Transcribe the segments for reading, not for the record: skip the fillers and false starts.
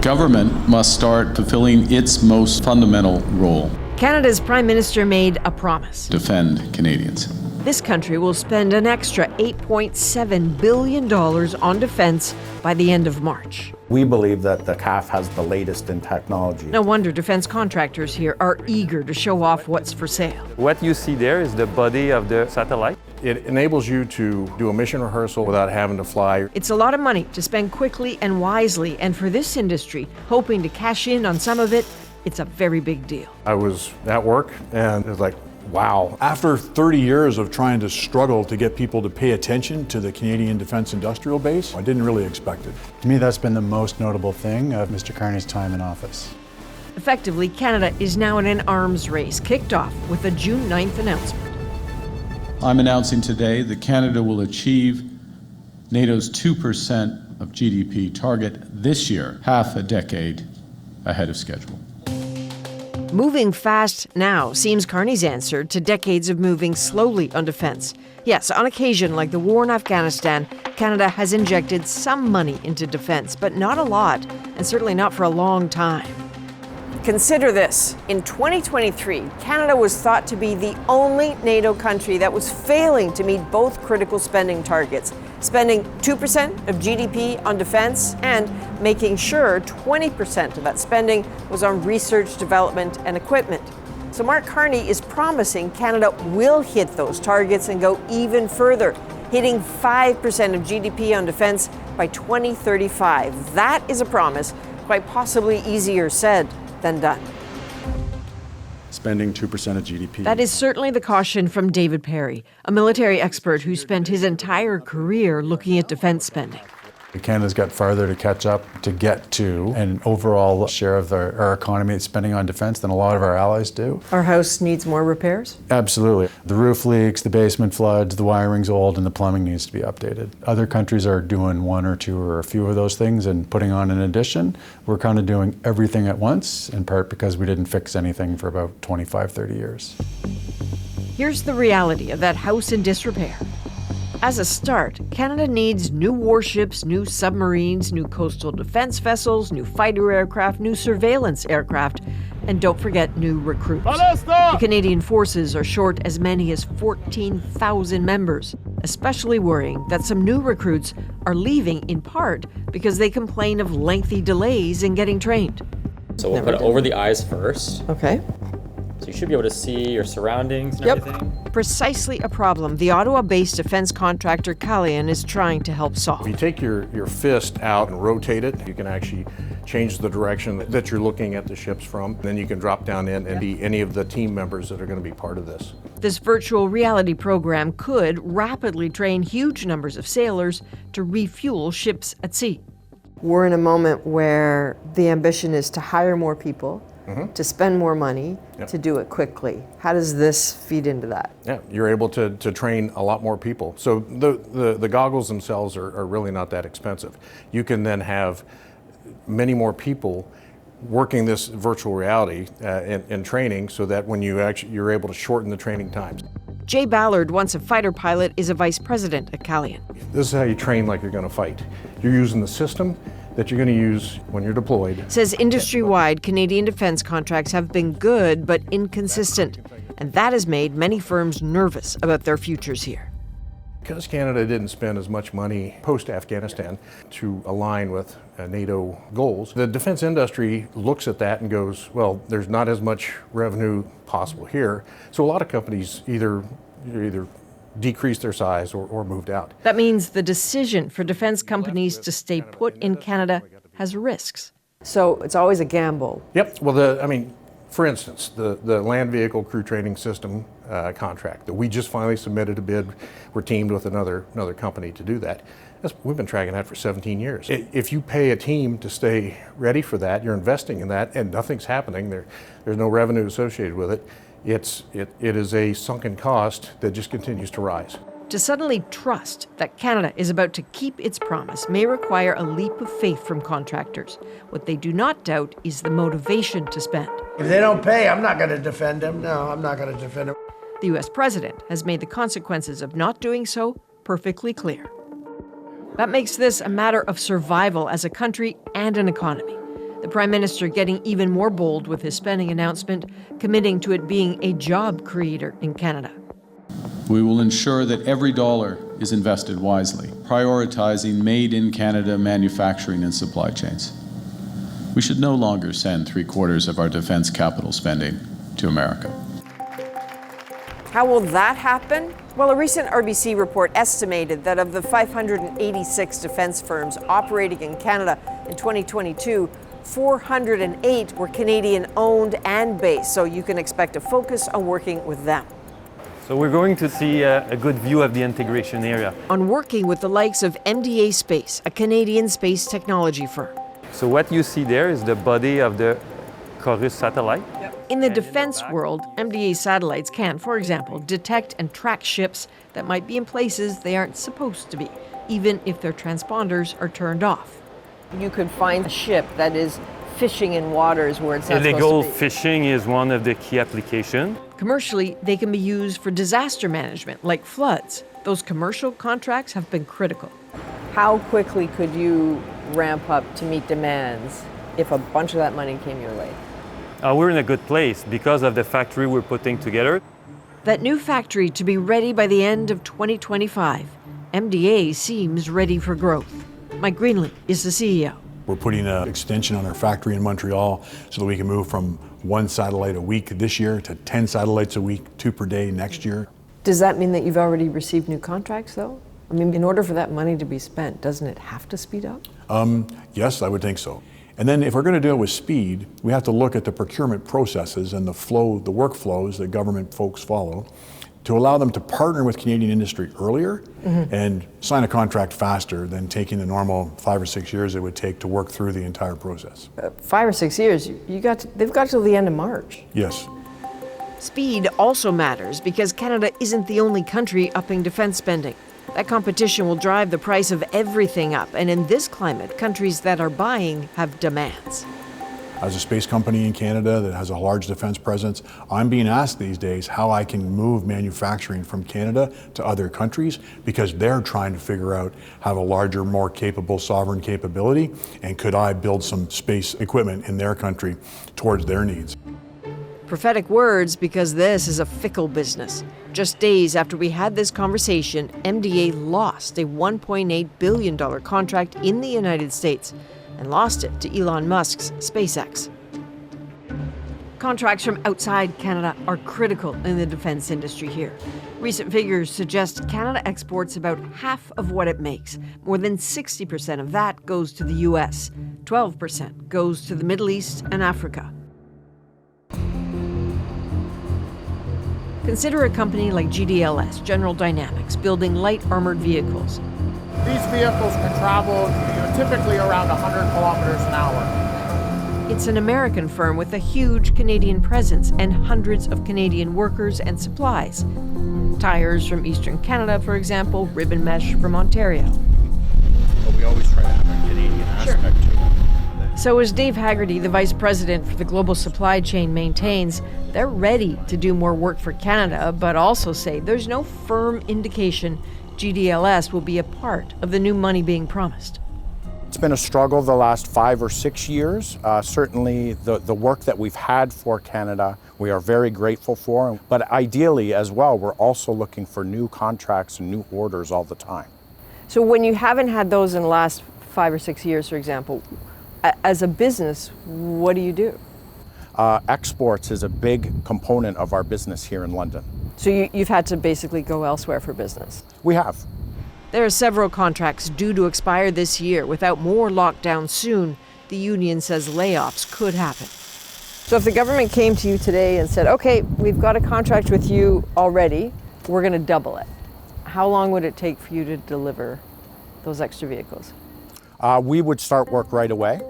Government must start fulfilling its most fundamental role: Canada's Prime Minister made a promise. defend Canadians. This country will spend an extra $8.7 billion on defense by the end of March. We believe that the CAF has the latest in technology. No wonder defense contractors here are eager to show off what's for sale. What you see there is the body of the satellite. It enables you to do a mission rehearsal without having to fly. It's a lot of money to spend quickly and wisely, and for this industry, hoping to cash in on some of it, it's a very big deal. I was at work and it was like, wow. After 30 years of trying to struggle to get people to pay attention to the Canadian Defence Industrial Base, I didn't really expect it. To me, that's been the most notable thing of Mr. Carney's time in office. Effectively, Canada is now in an arms race, kicked off with a June 9th announcement. I'm announcing today that Canada will achieve NATO's 2% of GDP target this year, half a decade ahead of schedule. Moving fast now seems Carney's answer to decades of moving slowly on defense. Yes, on occasion, like the war in Afghanistan, Canada has injected some money into defense, but not a lot, and certainly not for a long time. Consider this. In 2023, Canada was thought to be the only NATO country that was failing to meet both critical spending targets, spending 2% of GDP on defense and making sure 20% of that spending was on research, development, and equipment. So Mark Carney is promising Canada will hit those targets and go even further, hitting 5% of GDP on defense by 2035. That is a promise, quite possibly easier said than done. Spending 2% of GDP. That is certainly the caution from David Perry, a military expert who spent his entire career looking at defense spending. Canada's got farther to catch up to get to an overall share of our economy spending on defense than a lot of our allies do. Our house needs more repairs? Absolutely. The roof leaks, the basement floods, the wiring's old, and the plumbing needs to be updated. Other countries are doing one or two or a few of those things and putting on an addition. We're kind of doing everything at once, in part because we didn't fix anything for about 25, 30 years. Here's the reality of that house in disrepair. As a start, Canada needs new warships, new submarines, new coastal defense vessels, new fighter aircraft, new surveillance aircraft, and don't forget new recruits. The Canadian forces are short as many as 14,000 members, especially worrying that some new recruits are leaving in part because they complain of lengthy delays in getting trained. So we'll put it over the eyes first. Okay. So you should be able to see your surroundings and everything. Precisely a problem the Ottawa-based defense contractor Calian is trying to help solve. If you take your fist out and rotate it, you can actually change the direction that you're looking at the ships from. Then you can drop down in and be any of the team members that are going to be part of this. This virtual reality program could rapidly train huge numbers of sailors to refuel ships at sea. We're in a moment where the ambition is to hire more people, to spend more money, to do it quickly. How does this feed into that? Yeah, you're able to train a lot more people. So the goggles themselves are really not that expensive. You can then have many more people working this virtual reality in training so that when you're able to shorten the training times. Jay Ballard, once a fighter pilot, is a vice president at Calian. This is how you train like you're going to fight. You're using the system that you're going to use when you're deployed. Says industry-wide Canadian defense contracts have been good but inconsistent, and that has made many firms nervous about their futures here. Because Canada didn't spend as much money post-Afghanistan to align with NATO goals, the defense industry looks at that and goes, well, there's not as much revenue possible here. So a lot of companies either decreased their size or moved out. That means the decision for defense companies to stay put in Canada has risks. So it's always a gamble. Yep. Well, for instance, the land vehicle crew training system contract that we just finally submitted a bid. We're teamed with another company to do that. We've been tracking that for 17 years. If you pay a team to stay ready for that, you're investing in that, and nothing's happening. There's no revenue associated with it. It is a sunken cost that just continues to rise. To suddenly trust that Canada is about to keep its promise may require a leap of faith from contractors. What they do not doubt is the motivation to spend. If they don't pay, I'm not going to defend them. No, I'm not going to defend them. The U.S. president has made the consequences of not doing so perfectly clear. That makes this a matter of survival as a country and an economy. The Prime Minister getting even more bold with his spending announcement, committing to it being a job creator in Canada. We will ensure that every dollar is invested wisely, prioritizing made-in-Canada manufacturing and supply chains. We should no longer send 3/4 of our defense capital spending to America. How will that happen? Well, a recent RBC report estimated that of the 586 defense firms operating in Canada in 2022, 408 were Canadian-owned and based, so you can expect a focus on working with them. So we're going to see a good view of the integration area. On working with the likes of MDA Space, a Canadian space technology firm. So what you see there is the body of the Chorus satellite. In the defense world, MDA satellites can, for example, detect and track ships that might be in places they aren't supposed to be, even if their transponders are turned off. You could find a ship that is fishing in waters where it's not Illegal supposed to be. fishing is one of the key applications. Commercially, they can be used for disaster management, like floods. Those commercial contracts have been critical. How quickly could you ramp up to meet demands if a bunch of that money came your way? We're in a good place because of the factory we're putting together. That new factory to be ready by the end of 2025. MDA seems ready for growth. Mike Greenlee is the CEO. We're putting an extension on our factory in Montreal so that we can move from 1 satellite a week this year to 10 satellites a week, 2 per day next year. Does that mean that you've already received new contracts, though? I mean, in order for that money to be spent, doesn't it have to speed up? Yes, I would think so. And then if we're going to do it with speed, we have to look at the procurement processes and the workflows that government folks follow to allow them to partner with Canadian industry earlier and sign a contract faster than taking the normal 5 or 6 years it would take to work through the entire process. 5 or 6 years, they've got till the end of March. Yes. Speed also matters because Canada isn't the only country upping defense spending. That competition will drive the price of everything up, and in this climate, countries that are buying have demands. As a space company in Canada that has a large defense presence, I'm being asked these days how I can move manufacturing from Canada to other countries because they're trying to figure out have a larger, more capable sovereign capability, and could I build some space equipment in their country towards their needs. Prophetic words because this is a fickle business. Just days after we had this conversation, MDA lost a $1.8 billion contract in the United States and lost it to Elon Musk's SpaceX. Contracts from outside Canada are critical in the defense industry here. Recent figures suggest Canada exports about half of what it makes. More than 60% of that goes to the US. 12% goes to the Middle East and Africa. Consider a company like GDLS, General Dynamics, building light armored vehicles. These vehicles can travel typically around 100 kilometers an hour. It's an American firm with a huge Canadian presence and hundreds of Canadian workers and supplies. Tires from Eastern Canada, for example, ribbon mesh from Ontario. But we always try to have a Canadian aspect to it. So as Dave Haggerty, the vice president for the global supply chain, maintains, they're ready to do more work for Canada, but also say there's no firm indication GDLS will be a part of the new money being promised. It's been a struggle the last 5 or 6 years. Certainly the work that we've had for Canada, we are very grateful for. But ideally as well, we're also looking for new contracts and new orders all the time. So when you haven't had those in the last 5 or 6 years, for example, as a business, what do you do? Exports is a big component of our business here in London. So you've had to basically go elsewhere for business? We have. There are several contracts due to expire this year. Without more lockdown soon, the union says layoffs could happen. So if the government came to you today and said, okay, we've got a contract with you already, we're going to double it, how long would it take for you to deliver those extra vehicles? We would start work right away.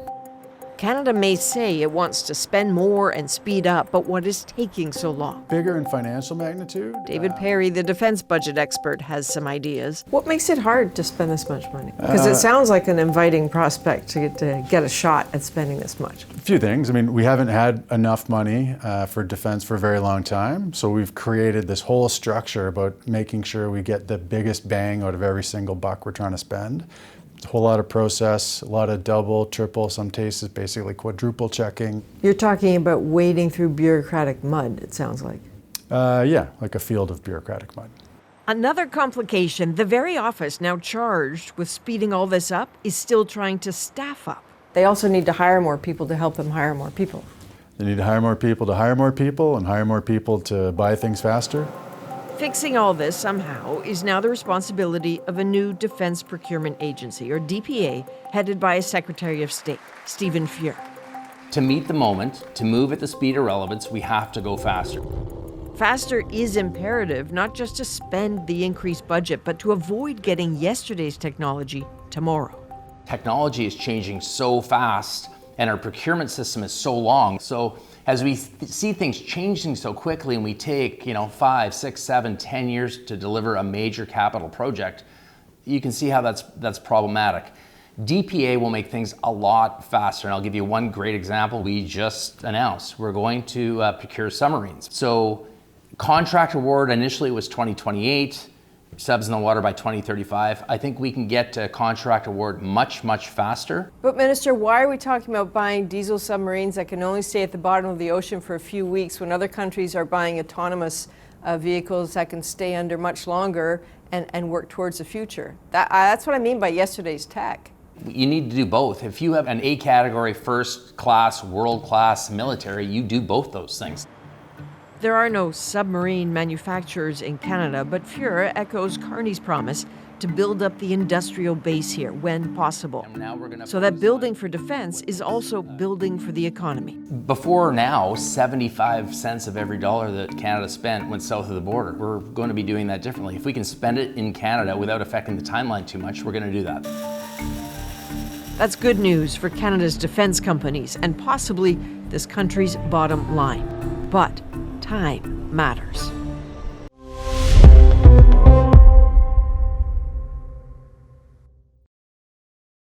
Canada may say it wants to spend more and speed up, but what is taking so long? Bigger in financial magnitude? David Perry, the defense budget expert, has some ideas. What makes it hard to spend this much money? Because it sounds like an inviting prospect to get a shot at spending this much. A few things. I mean, we haven't had enough money for defense for a very long time, so we've created this whole structure about making sure we get the biggest bang out of every single buck we're trying to spend. A whole lot of process, a lot of double, triple, some cases basically quadruple checking. You're talking about wading through bureaucratic mud, it sounds like. Yeah, like a field of bureaucratic mud. Another complication, the very office now charged with speeding all this up is still trying to staff up. They also need to hire more people to help them hire more people. They need to hire more people to hire more people and hire more people to buy things faster. Fixing all this somehow is now the responsibility of a new Defense Procurement Agency, or DPA, headed by a Secretary of State, Stephen Fuhr. To meet the moment, to move at the speed of relevance, we have to go faster. Faster is imperative, not just to spend the increased budget, but to avoid getting yesterday's technology tomorrow. Technology is changing so fast and our procurement system is so long. So as we see things changing so quickly and we take 5, 6, 7, 10 years to deliver a major capital project, you can see how that's problematic. DPA will make things a lot faster, and I'll give you one great example we just announced. We're going to procure submarines. So contract award initially was 2028, subs in the water by 2035. I think we can get to contract award much, much faster. But Minister, why are we talking about buying diesel submarines that can only stay at the bottom of the ocean for a few weeks when other countries are buying autonomous vehicles that can stay under much longer and work towards the future? That's what I mean by yesterday's tech. You need to do both. If you have an A category, first class, world class military, you do both those things. There are no submarine manufacturers in Canada, but Fuhr echoes Carney's promise to build up the industrial base here when possible. So that building for defense is also building for the economy. Before now, 75 cents of every dollar that Canada spent went south of the border. We're going to be doing that differently. If we can spend it in Canada without affecting the timeline too much, we're going to do that. That's good news for Canada's defense companies and possibly this country's bottom line. But time matters.